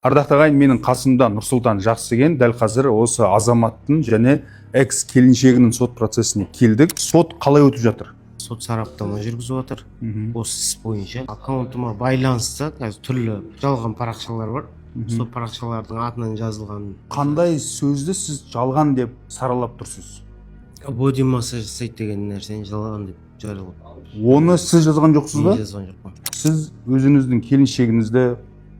Ардақтағы ағайын, менің қасымда Нұрсұлтан Жақсыген. Дәл қазір осы азаматтың және экс келіншегінің сот процесіне келдік. Сот қалай өтіп жатыр? Сот сараптама жүргізіп жатыр. Осы іс бойынша аккаунтыма байланысты қазір түрлі жалған парақшалар бар. Сол парақшалардың атынан жазылған. Қандай сөзді сіз жалған деп саралап тұрсыз? Боди массаж жасайды деген нәрсені жалған деп жариялап. Оны сіз жазған жоқсыз ба? Мен жазған жоқпын. Сіз өзіңіздің келіншегіңізді,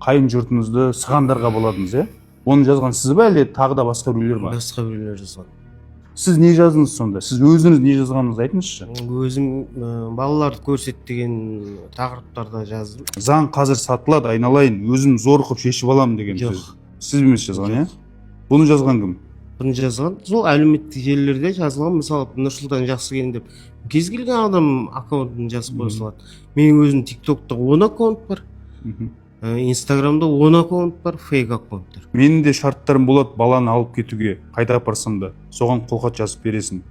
қайын жұртыңызды сығандарға боладыңыз, иә? Оны жазған сіз бе, әлде тағы да басқа біреулер бар? Басқа біреулер жазған. Сіз не жаздыңыз сонда? Сіз өзіңіз не жазғаныңызды айтыңызшы. Өзім балаларды көрсет деген тақырыптарда жаздым. Заң қазір сатылады, айналайын, өзім зор қылып шешіп аламын деген Жоқ. сөз. Сіз емес жазған, иә? Бұны жазған кім? Бұны жазған сол әлеуметтік желілерде жазылған. Мысалы Нұрсұлтан Жақсыген деп кез келген адам аккаунтын жазып қоя салады. Менің өзім TikTok'та 10 аккаунт бар. Инстаграмда 10 аккаунт бар, фейк аккаунттар. Менің де шарттарым болады, баланы алып кетуге, қайта апарсам да, соған қолхат жазып бересің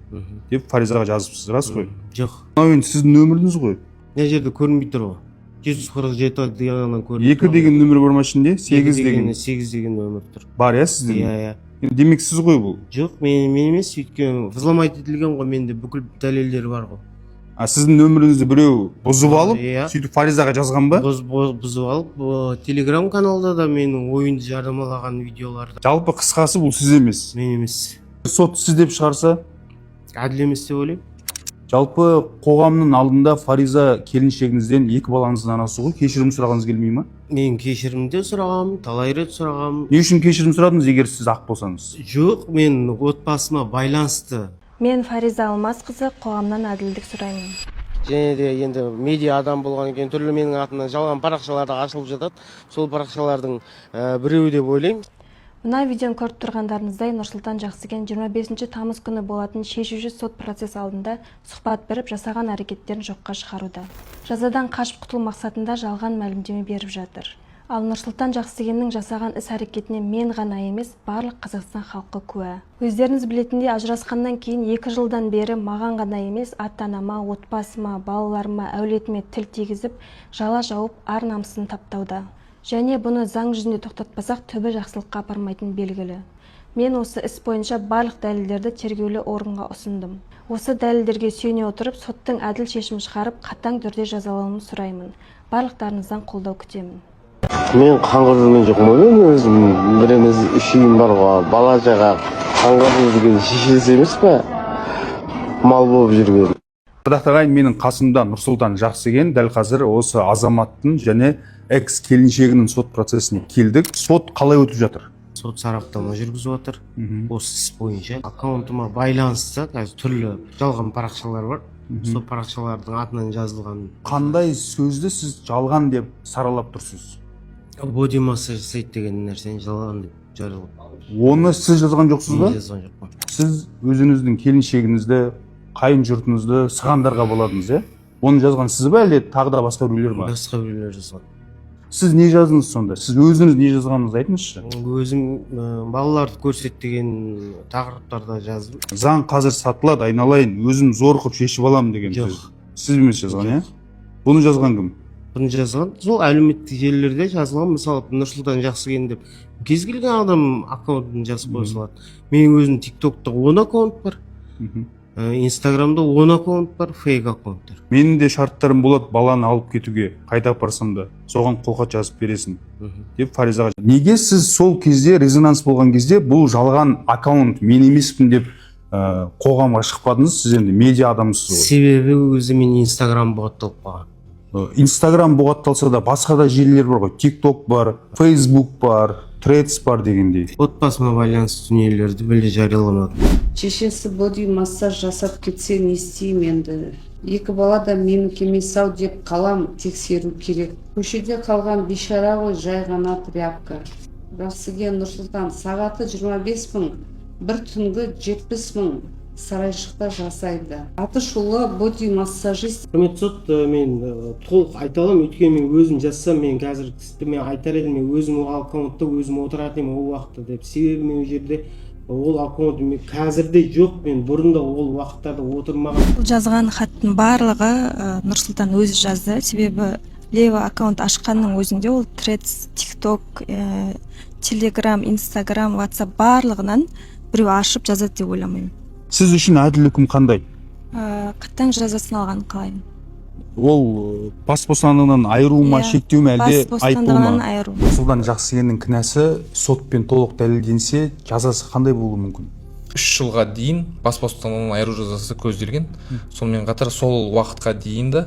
деп Фаризаға жазыпсыз, рас қой? Жоқ. Мынау енді сіздің нөміріңіз ғой. Мына жерде көрінбей тұр ғой. 147 деген көрініп 2 деген нөмір бар ма ішінде? 8 деген. 8 деген нөмір тұр. Бар, иә, сіздің? Иә. Демек сіз ғой бұл. Жоқ, мен емес, өйткені взломать етілген ғой, менде бүкіл дәлелдер бар ғой. А сіздің нөміріңізді біреу бұзып алып, Иә. сөйтіп Фаризаға жазған ба? Бұзып алып, Telegram каналда да менің ойынды жарнамалаған видеоларды. Жалпы қысқасы бұл сіз емес. Мен емес. Сот сіз деп шығарса, Әділ емес деп ойлаймын. жалпы қоғамның алдында Фариза келіншегіңізден 2 балаңыздың анасы ғой, кешірім сұрағыңыз келмей ма? Мен кешірімде сұрағам, талай рет сұрағам. Не үшін кешірім сұрадыңыз, егер сіз ақ болсаңыз? Жоқ, мен отбасыма байланысты. Мен Фариза Алмасқызы, қоғамнан әділдік сұраймын. Және де енді медиа адам болған екен түрлі менің атымнан жалған парақшаларды ашылып жатады. Сол парақшалардың біреуі деп ойлаймын. Мына видеоны көріп тұрғандарыңыздай Нұрсұлтан Жақсыген 25 тамыз күні болатын шешуші сот процесс алдында сұхбат беріп, жасаған әрекеттерін жоққа шығаруда. Жазадан қашып құтылу мақсатында жалған мәлімдеме беріп жатыр. Ал Нұрсұлтан Жақсыгеннің жасаған іс-әрекетіне мен ғана емес, барлық Қазақстан халқы куә. Өздеріңіз білетіндей, ажырасқаннан кейін 2 жылдан бері маған ғана емес, ата-анама, отбасыма, балаларыма, әулетіме тіл тигізіп, жала жауып, ар-намысын таптауда. Және бұны заң жүзінде тоқтатпасақ, түбі жақсылыққа апармайтын белгілі. Мен осы іс бойынша барлық дәлелдерді тергеулі органға ұсындым. Осы дәлелдерге сүйене отырып, соттың әділ шешім шығарып, қатаң түрде жазалауын сұраймын. Барлықтарыңыздан қолдау күтемін. Мен қанға жүрген жоқпын ойлаймын, өзім біріміз үшеуім бар ғой, бала жаға қанға жүрген шешесі емес пе, мал болып жүрген. Ардақтағы ағайын, менің қасымда Нұрсұлтан Жақсыген. Дәл қазір осы азаматтың және экс келіншегінің сот процесіне келдік. Сот қалай өтіп жатыр? Сот сараптама жүргізіп жатыр. Осы іс бойынша аккаунтыма байланысты қазір түрлі жалған парақшалар бар. Сол парақшалардың атынан жазылған. Қандай сөзді сіз жалған деп саралап тұрсыз? Боди массаж жасайды деген нәрсені жалған деп жариялап. Оны сіз жазған жоқсыз ба? Мен жазған жоқпын. Сіз өзіңіздің келіншегіңізді, қайын жұртыңызды сығандарға боладыңыз, иә? Оны жазған сіз бе, әлде тағы да басқа біреулер бар? Басқа біреулер жазған. Сіз не жаздыңыз сонда? Сіз өзіңіз не жазғаныңызды айтыңызшы. Өзім балаларды көрсет деген тақырыптарда жаздым. Заң қазір сатылады, айналайын, өзім зор қылып шешіп аламын деген Жоқ. сөз. Сіз емес жазған, иә? Бұны жазған кім? Бұны жазған сол әлеуметтік желілерде жазылған. Мысалы Нұрсұлтан Жақсыген деп кез келген адам аккаунтын жазып қоя салады. Менің өзім TikTok'та 10 аккаунт бар. Инстаграмда 10 аккаунт бар, фейк аккаунттар. Менің де шарттарым болады, баланы алып кетуге, қайта апарсам да, соған қолхат жазып бересің деп Фаризаға. Неге сіз сол кезде, резонанс болған кезде, бұл жалған аккаунт, мен емеспін деп қоғамға шықпадыңыз? Сіз енді медиа адамсыз ғой. Себебі өзі мен Инстаграм бұғатталып қалған. Инстаграм бұғатталса да басқа да желілер бар ғой, TikTok бар, Facebook бар, Threads бар дегендей. Отбасыма байланысты дүниелерді біле жарияламадым. Шешесі боди массаж жасап кетсе не істеймін енді. 2 бала да менікі емес ау деп қалам, тексеру керек. Көшеде қалған бейшара ғой, жай ғана тряпка. Жақсыген Нұрсұлтан, сағаты 25 мың, бір түнгі 70 мың сарайшықта жасайды. Аты шулы боди массажист. Құрметті сот, мен толық айта аламын, өйткені мен өзім жазсам, мен қазір мен айтар едім, мен өзім ол аккаунтта өзім отыратын едім ол уақытта деп. Себебі мен ол жерде ол аккаунт мен қазірде жоқ, мен бұрында ол уақыттарда отырмаған. Жазған хаттың барлығы Нұрсұлтан өзі жазды, себебі лева аккаунт ашқанның өзінде ол Threads, TikTok, Telegram, Instagram, WhatsApp барлығынан біреу ашып жазады деп ойламаймын. Сіз үшін әділ үкім қандай? Қатаң жазасын алғанын қалаймын. Ол бас бостандығынан айыру ма, шектеу ме, әлде бас айыппұл бостандығынан ма? айыру. Нұрсұлтан Жақсыгеннің кінәсі сотпен толық дәлелденсе, жазасы қандай болуы мүмкін? 3 жылға дейін бас бостандығынан айыру жазасы көзделген. Сонымен қатар сол уақытқа дейін де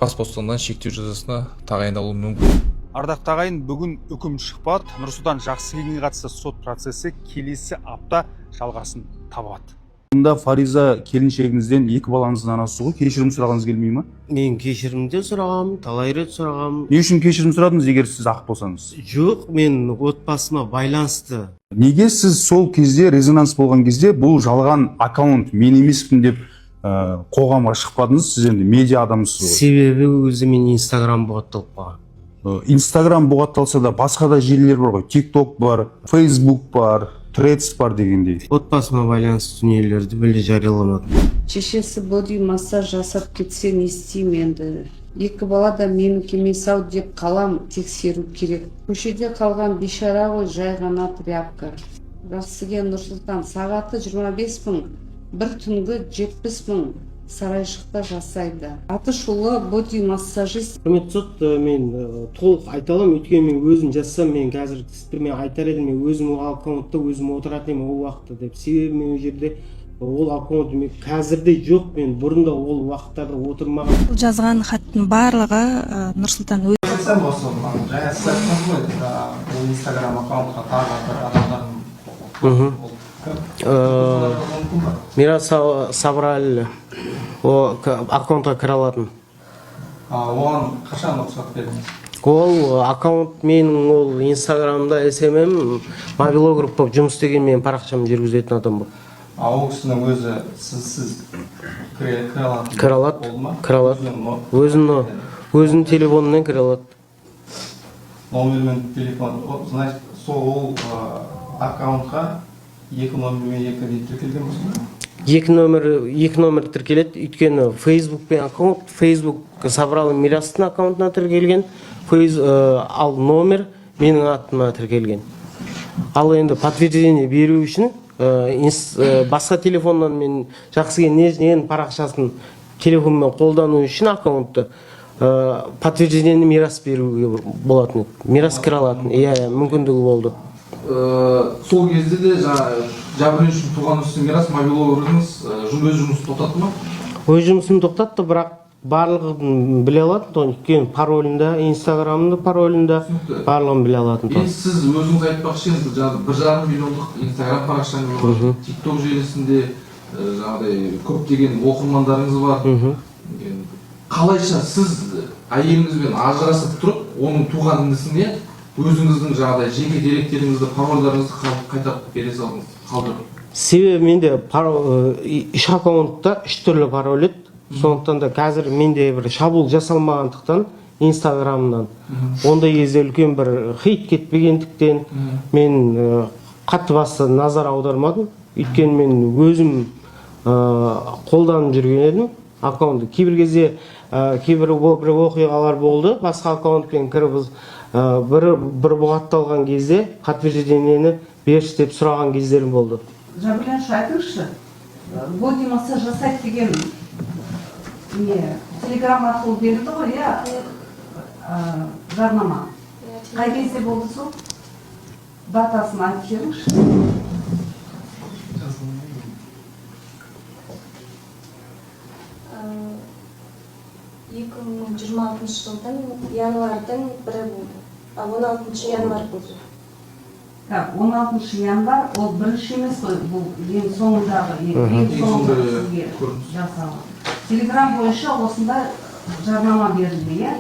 бас бостандығынан шектеу жазасына тағайындалуы мүмкін. Ардақты ағайын, бүгін үкім шықпады. Нұрсұлтан Жақсыгенге қатысты сот процесі келесі апта жалғасын табады. Мұнда Фариза келіншегіңізден 2 балаңыздың анасы ғой, кешірім сұрағыңыз келмей ме? Мен кешірімде сұрағам, талай рет сұрағам. Не үшін кешірім сұрадыңыз, егер сіз ақ болсаңыз? Жоқ, мен отбасыма байланысты. Неге сіз сол кезде, резонанс болған кезде, бұл жалған аккаунт, мен емеспін деп қоғамға шықпадыңыз? Сіз енді медиа адамсыз ғой. Себебі өзі мен Instagram бұғатталып қалған. Instagram бұғатталса да басқа да желілер бар ғой, TikTok бар, Facebook бар, Threads бар дегендей. Отбасыма байланысты дүниелерді біле жарияламадым. шешесі боди массаж жасап кетсе не істеймін енді. 2 бала да менікі емес ау деп қалам, тексеру керек. Көшеде қалған бейшара ғой, жай ғана тряпка. Жақсыген Нұрсұлтан, сағаты 25 мың, бір түнгі 70 мың сарайшықта жасайды. Аты шулы боди массажист. Құрметті сот, мен толық айта аламын, өйткені мен өзім жазсам, мен қазір мен айтар едім, мен өзім аккаунтта өзім отыратын едім ол уақытта деп. Себебі мен ол жерде ол аккаунт мен қазірде жоқ, мен бұрында ол уақыттарда отырмаған. Бұл жазған хаттың барлығы Нұрсұлтан өзі. Сәл болсын, жаңа сіз айттыңыз ғой, ол Instagram аккаунтқа тағы бір адамдардың Мирас Сабраль аккаунтқа кіре алатын. оған қашан рұқсат бердіңіз? Ол аккаунт менің ол Инстаграмда SMM мобилограф болып жұмыс істеген мен парақшамды жүргізетін адам бұл. Ол кісінің өзі сіз кіре алады? Кіре алады. Өзінің телефонынан кіре алады. Номермен телефон, значит, сол аккаунтқа 2 номермен 2 дейін тіркелген болсын? 2 номер тіркеледі, өйткені Facebook пен аккаунт, Facebook Сабралы Мирастың аккаунтына тіркелген, ал номер менің атыма тіркелген. Ал енді подтверждение беру үшін басқа телефоннан мен Жақсыген парақшасын телефонмен қолдану үшін аккаунтты подтверждение Мирас беруге болатын. Мирас кіре алатын, мүмкіндігі болды. Сол кезде де жәбірленушінің туған Мирас мобилографыңыз өз жұмысын тоқтатты ма? Өз жұмысын тоқтатты, бірақ барлығын біле алатын, өйткені паролінде, Инстаграмында паролінде барлығын біле алатын. Сіз өзіңіз айтпақшы, 1,5 миллиондық Инстаграм парақшаңыз бар, TikTok желісінде көптеген оқырмандарыңыз бар. Қалайша сіз әйеліңізбен ажырасып тұрып, оның туған інісіне өзіңіздің жеке деректеріңізді, парольдарыңызды қайтарып бере салдыңыз, қалдырып? Себебі менде үш аккаунтта 3 түрлі пароль еді. Сондықтан да қазір менде бір шабуыл жасалмағандықтан Инстаграмнан ондай кезде үлкен бір хейт кетпегендіктен мен қатты басты назар аудармадым. Өйткені мен өзім қолданып жүрген едім аккаунтты. Кейбір кезде кейбір оқиғалар болды, басқа аккаунтпен кіріп бір бұғатталған кезде подтверждениені берші деп сұраған кездерім болды. Жәбірленуші, айтыңызшы, боди массаж жасайды деген телеграм арқылы берілді ғой, жарнама. Қай кезде болды сол? Датасын айтып беріңізші. 2026 жылдың январдың 1-і болды. 16 январ болды. 16 январ, ол бірінші емес қой, бұл ең соңындағы, ең соңындағы сізге жасалған. Телеграм бойынша осында жарнама берілді,